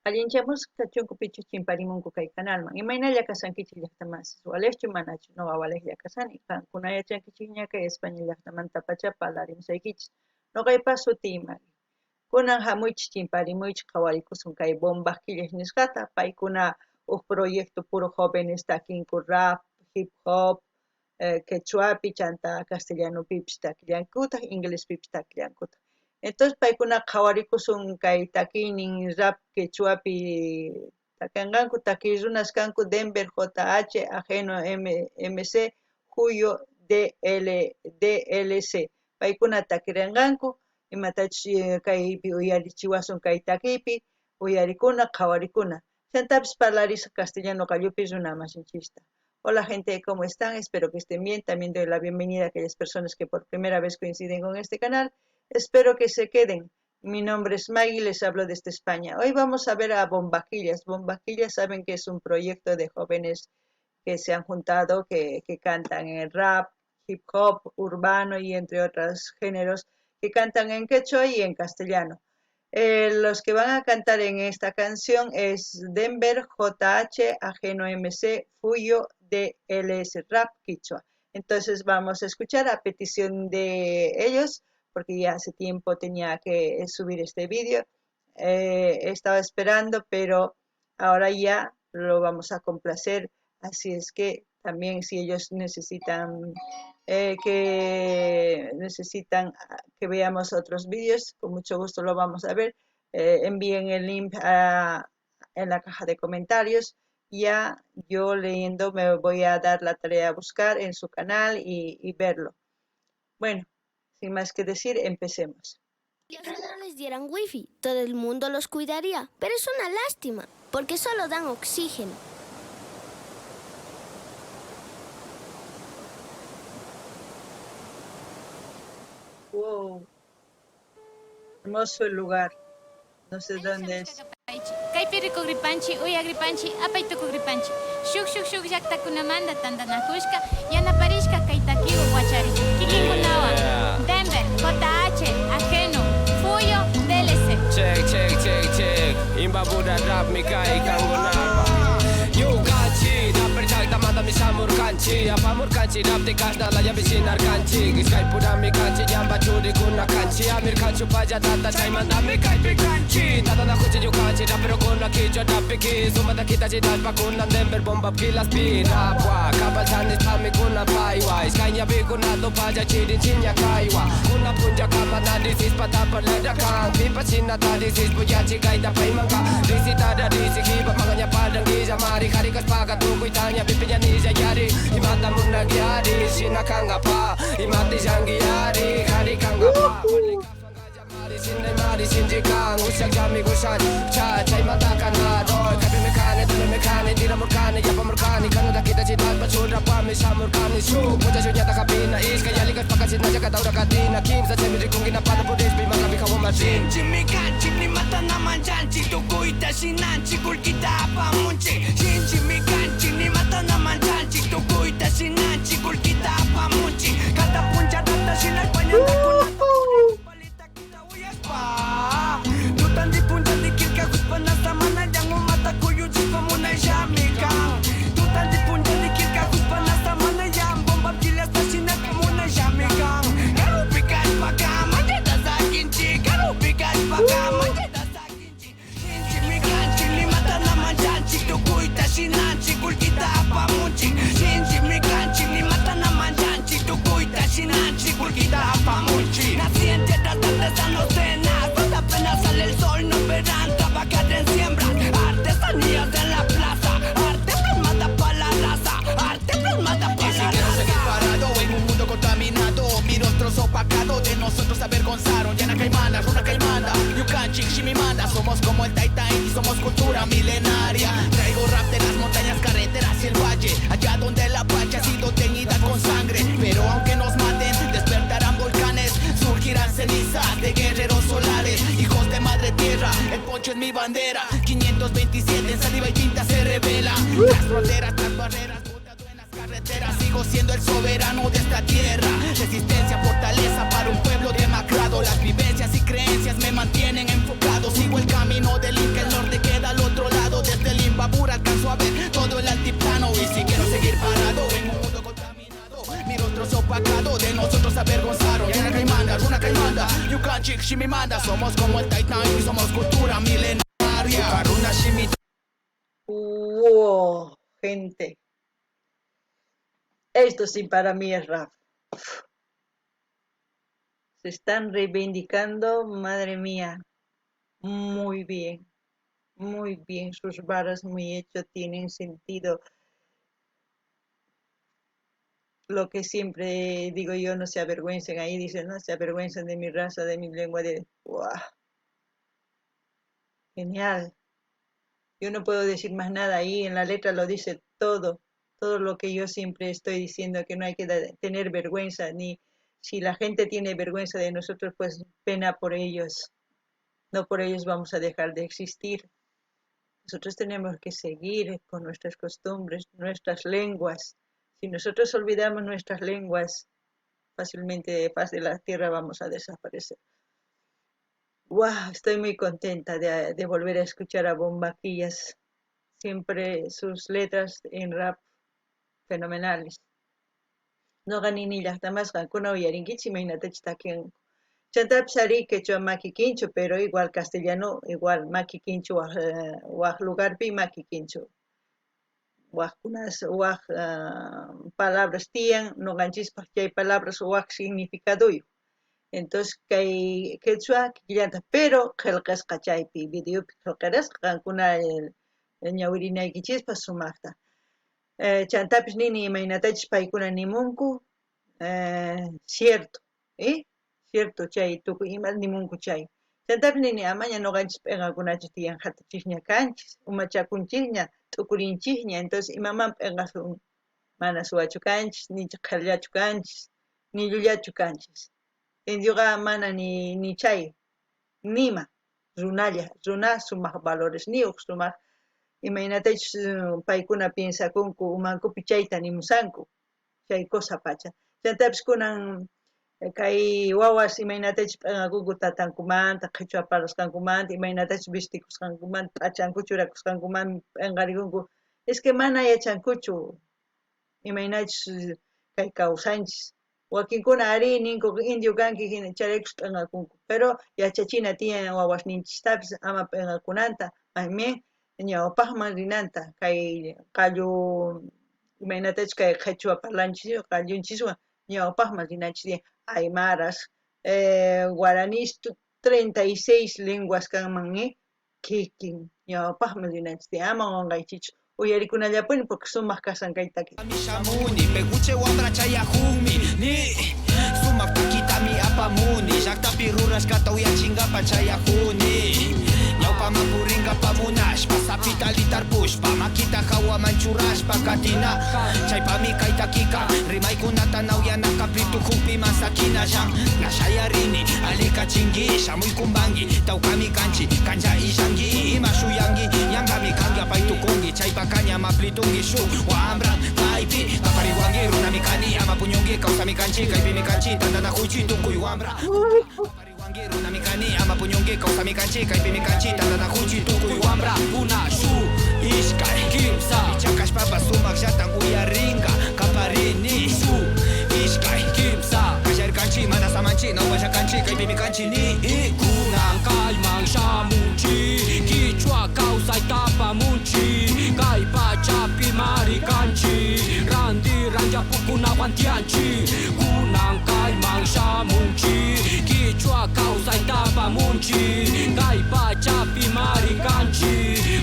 Allinchamos kachunku pichu chimparimunku kay kanalman. Imaynalla kasankichik llaqtamansis walechchu manachu noqa walejlla kasani. Qankuna yachankichik ña kay España llaqtamanta pacha parlarimusaykichis. Noqaypa suti Imari. Kunan hamuychik chimparimuychik qhawarikusun kay bombaj killas nisqata. Paykuna proyecto puro jóvenes takinku rap, hip hop, quechuapi, chanta castellanopipis takillankutaq, inglespipis takillankutaq. Entonces paykuna qhawarikusun kay takiynin rap quechuapi takanqanku takiy runas kanku Denver JH Ajeno MC Julio DLC paykuna takirinqanku imatachus kaypi uyarichiwasun kay takiypi uyarikuna qhawarikuna chantapis parlarisqa castellano qallupi runa masinchista. Hola gente, ¿cómo están? Espero que estén bien. También doy la bienvenida a aquellas personas que por primera vez coinciden con este canal. Espero que se queden. Mi nombre es Maggie, les hablo desde España. Hoy vamos a ver a Bombaquillas. Bombaquillas saben que es un proyecto de jóvenes que se han juntado, que cantan en rap, hip hop, urbano y entre otros géneros, que cantan en quechua y en castellano. Los que van a cantar en esta canción es Denver JH Ajeno MC Fuyo DLS Rap Quichua. Entonces vamos a escuchar a petición de ellos, porque ya hace tiempo tenía que subir este vídeo. Estaba esperando, pero ahora ya lo vamos a complacer. Así es que también si ellos necesitan que veamos otros vídeos, con mucho gusto lo vamos a ver. Envíen el link en la caja de comentarios. Ya yo leyendo me voy a dar la tarea a buscar en su canal y verlo. Bueno, sin más que decir, empecemos. Si no les dieran wifi, todo el mundo los cuidaría, pero es una lástima, porque solo dan oxígeno. Wow, hermoso el lugar. No sé dónde es. Kaypirico gripanchi, uya gripanchi, apaituko gripanchi. Shuk shuk shuk llaqtakunamanta tantanakushka, yanaparishka kaytakiwa wachari. Kikinkunawan, Denver, JH, Ajeno, Fuyo, DLC. Check. Imbabura rap mi kai kangunapa. Yukachi, daper llaqtamanta mi samurkanchi. Apamurkanchi rap de kashnala yapi sinarkanchi. Giskai pura mi kanchi, yamba churi kuna kanchi. Amir kanchu paya tata chaymanta mi kaypi kanchi. Tata na kuchi yukachi, rapero kuna kichwa rapiki. Sumata kita chitalpa kuna Denver bomba pilas pi. Rapwa, kapal sanis pami kuna paiwa. Iskanya bi kuna do paya chirin chinya kaiwa. Kuna punja kama na disis patapar ledakan. Pipa sinata disis puyachi kaita paimangka. Disi tada disi kiba makanya padang giza mari. Karikas paka tukoy tanya pipinya niya yari. Imata mo nagyari, sinakanga pa. Imati jangyari, karikanga pa. Mari sinjikang usyak jami kusan cha chay matakan na roy kapi mekane tule mekane tira murkane yapa murkane kanuda kita citat pachura pami samurkane su puja sunya takapina is kaya likas pakasit na jaka taura katina kim sa chemiri kung ginapano pulis pi makabi kawo masin Shinchimikanchi ni mata naman janchi tukuita sinanchi kulkita apamunchi Shinchimikanchi ni mata naman janchi tukuita sinanchi kulkita apamunchi Kata puncha data sinal panyanda kunata Tutan di punta di kirka kuspanas tamana yang umata kuyu jipa munay shamikang Tutan di punta di kirka kuspanas tamana yang bomba kilas tasinat munay shamikang Karupikas paka manjada sa kinchi Karupikas paka manjada sa kinchi Shinchimikanchi ni mata naman janchi tukuita sinanchi kulkita apamunchi Shinchimikanchi ni mata naman janchi tukuita sinanchi kulkita apamunchi Naciente tratando de no cenas apenas sale el sol no verán trabajar en siembras artesanías en la plaza arte plasmada para la raza arte plasmada para la raza. Y si quiero seguir parado en un mundo contaminado mi rostro es opacado de nosotros se avergonzaron Yana Caimana, Runa Caimanda Yukanchik, Shimimanda somos como el Taitain y somos cultura milenaria traigo rap de las montañas, carreteras y el valle allá donde la pacha ha sido teñida con sangre pero aunque nos maten despertarán volcanes surgirán cenizas de guerreros solares hijos de madre tierra, el poncho es mi bandera 527 en saliva y tinta se revela las fronteras, las barreras botado en las carreteras sigo siendo el soberano de esta tierra resistencia, fortaleza para un pueblo demacrado las vivencias y creencias me mantienen enfocado sigo el camino del Inca, el norte queda Yukanchik Shimimanda, somos como el Titan y somos cultura milenaria. Karuna Shimita. Wow, gente. Esto sí para mí es rap. Se están reivindicando, madre mía. Muy bien, sus varas muy hechas, tienen sentido. Lo que siempre digo yo, no se avergüencen, ahí dicen, no se avergüencen de mi raza, de mi lengua, de... ¡Wow! Genial. Yo no puedo decir más nada ahí, en la letra lo dice todo lo que yo siempre estoy diciendo, que no hay que tener vergüenza, ni si la gente tiene vergüenza de nosotros, pues pena por ellos. No por ellos vamos a dejar de existir. Nosotros tenemos que seguir con nuestras costumbres, nuestras lenguas. Si nosotros olvidamos nuestras lenguas, fácilmente de faz de la tierra vamos a desaparecer. ¡Wow! Estoy muy contenta de volver a escuchar a Bombaquillas. Siempre sus letras en rap fenomenales. No ganini llaqtamas qankuna uyarinkichik imaynatachu takianku. Chantapis ari quechua makikinchu, pero igual castellano, igual makikinchu waq lugarpi makikinchu. Waq palabras tiyan, nuqanchikpaq chay palabras waq significadoyu. Entonces kay quechua killanta, pero qillqasqa chaypi videopi qillqarasqa qankuna ñawirinaykichikpas sumaqta. Chantapis nini imaynatachus paykuna nimunku, cierto, cierto chay tukuy ima nimunku chay. Chantapis nini amaña nuqanchis p'inqakunachus tiyan hatuchikña kanchis, umachakunchikña, t'ukurinchikña, entonces imaman p'inqasun mana suwachu kanchis, ni qhillachu kanchis, ni llullachu kanchis. Indioqa mana ni chay, nima, runalla, runa sumaq valores, ni sumaq imaynatachus paykuna piensakunku umankupi chayta nimusanku, chay cosa pacha. Chantapis kunan kay wawas imaynatachus p'inqakunku tatankumanta, qhichwa parlasqankumanta, imaynatachus vestikusqankumanta, p'achanku churakusqankumanta p'inqarikunku. Es que mana yachankuchu imaynachus kay kawsanchis. Wakinkuna ari ninku indio kanki hina chaykus p'inqakunku, pero yachachina tiyan wawasninchistapis ama p'inqakunanta, más ñawpaqman rinanta kay qallu imaynatachus kay qhichwa parlanchis qallunchikwan ñawpaqman rinanchis aymaras, guaraníes 36 lenguas kanman kikin ñawpaqman rinanchis ama wanqaychichu uyarikunallapuni porque sumaq kasan kay taki. Mishamuni peguche wambra chayahumi ni sumaq takitami apamuni llaqtapi rurashkata uyachingapa chayahuni. Ñawpa mapuringa pamunashpa sapita litarpushpa makita hawaman churashpa katina chaypami kay takika rimaykunata nawyanaka pitujupi masakina llan nashayarini alika chingi shamuykumbangi tawkami kanchi kancha ishangi ima shuyangi yankami kanga paytukungi chaypa kaña maplitungi shuk wambran kaypi kapariwangi runami kani ama puñungi kausami kanchi kaypimi kanchi tandana huichi tukuy wambra Runa mikani ama punyonge kausa mikanchi kaipi mikanchi tandana huchi tukuy wambra una shu ishkai kimsa chakash papa sumak jatan uyaringa kaparini shu ishkai kimsa kashar kanchi mana samanchi no vaya kanchi kaipi mikanchi ni kunan kalman shamunchi kichwa kausa itapa munchi kaipa chapi marikanchi randi ranja pukuna wantianchi kunan kalman shamunchi kichwa causa itapa munchi kaipa chapi marikanchi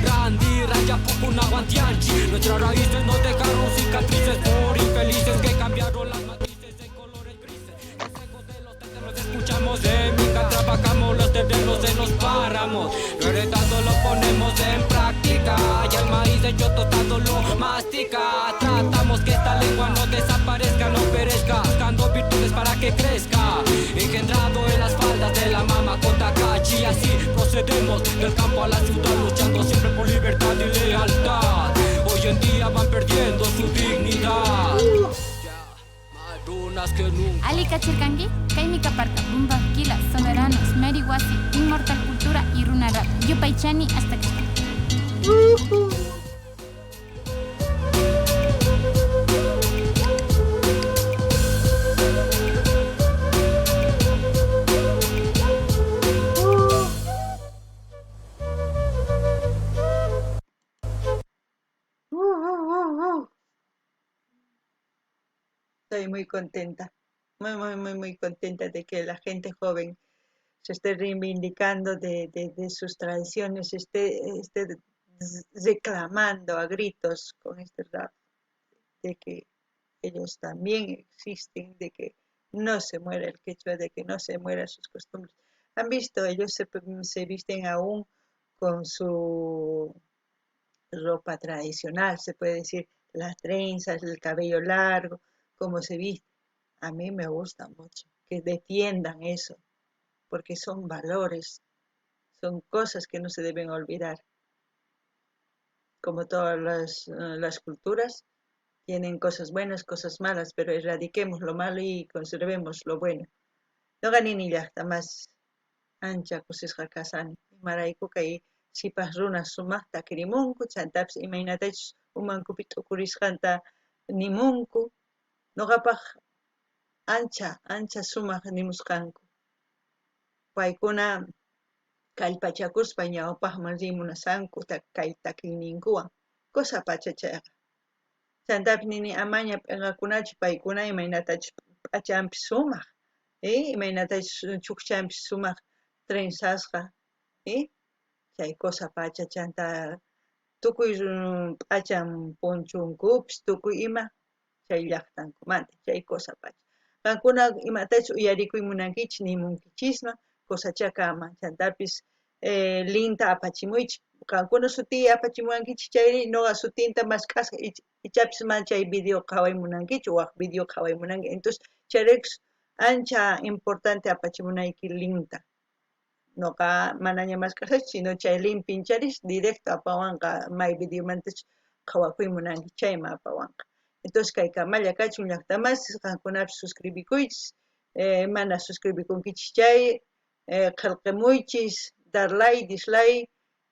randi raya pupuna guantianchi nuestras raíces no dejaron cicatrices por infelices que cambiaron las matices de colores grises los ecos de los terrenos escuchamos de mica trabajamos los terrenos en los páramos lo heredado lo ponemos en práctica y el maíz de yo tostado lo mastica tratamos que esta lengua no desaparezca no perezca buscando virtudes para que crezca engendrado en las faldas de la mama con Takachi así procedemos del campo a la ciudad luchando siempre por libertad y lealtad hoy en día van perdiendo su dignidad madunas que nunca Alika Chirkangi, Kaimika Parka, Bumba, Kila, Soberanos, Meriwasi, Inmortal Cultura y Runa Rap, Yupaichani hasta que Estoy muy contenta, muy contenta de que la gente joven se esté reivindicando de sus tradiciones, esté reclamando a gritos con este rap de que ellos también existen, de que no se muera el quechua, de que no se mueran sus costumbres. Han visto, ellos se visten aún con su ropa tradicional, se puede decir, las trenzas, el cabello largo, como se viste. A mí me gusta mucho que defiendan eso, porque son valores, son cosas que no se deben olvidar. Como todas las culturas, tienen cosas buenas, cosas malas, pero erradiquemos lo malo y conservemos lo bueno. No ganini llaqta más ancha kusisqa kasani. Imarayku kay sipas runas sumaqta kirimunku, chantapis imaynatachus umankupi t'ukurisqanta nimunku. Nuqapaq ancha sumaq nimusqanku. Paykuna kallpachakuspa ñawpaqman rimunasqanku kay takiyninkuwan. Cosa pacha chayqa. Chantapis nini amaña p'inqakunachu paykuna imaynatachus p'achanpis sumaq, imaynatachus chukchanpis sumaq trenzasqa, chay cosa pacha chanta tukuy p'achan punchunkupis tukuy ima chay llaqtankumanta chay cosa pacha. Qankuna imatachus uyarikuy munankichis nimunkichisman cosachaqa ama chantapis linta apachimuychis qankuna suti apachimuwankichis chayri nuqa sutinta maskasqa ichapis mana chay video qhawaymunankichu waq video qhawaymunanki entonces chayrikus ancha importante apachimunayki linta nuqa manaña maskasqachu sino chay link pincharis directo apawanqa may videomantachu qhawakuymunanki chayman apawanqa entonces kay kamalla kachun llaqtamasas qankunapis suscribikuychis mana suscribikunkichis chay qillqimuychis dar like dislike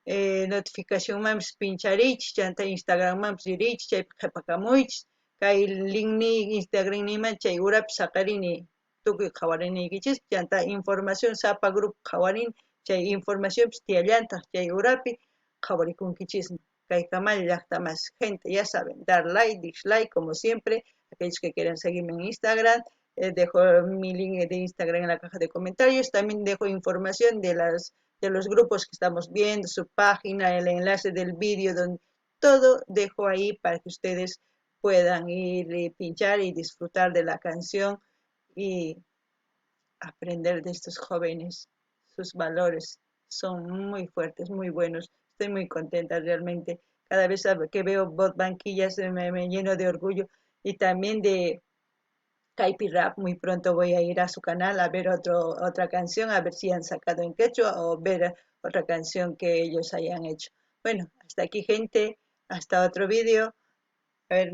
notificacionmanpis pinchariychis chanta Instagrammanpis ririychis chaypi qhipakamuychis kay linkni Instagramniyman chay urapi saqarini tukuy qhawariniykichis chanta información sapa grupo qhawarini chay informacionpis tiyallantaq chay urapi qhawarikunkichis kay kamalla llaqtamas gente ya saben dar like dislike como siempre aquellos que quieran seguirme en Instagram dejo mi link de Instagram en la caja de comentarios también dejo información de los grupos que estamos viendo, su página, el enlace del vídeo, donde todo dejo ahí para que ustedes puedan ir y pinchar y disfrutar de la canción y aprender de estos jóvenes. Sus valores son muy fuertes, muy buenos. Estoy muy contenta realmente. Cada vez que veo Bot Banquillas me lleno de orgullo y también de Kaipi Rap. Muy pronto voy a ir a su canal a ver otra canción, a ver si han sacado en quechua o ver otra canción que ellos hayan hecho. Bueno, hasta aquí gente, hasta otro vídeo. A ver,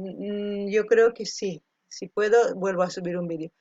yo creo que sí, si puedo vuelvo a subir un vídeo.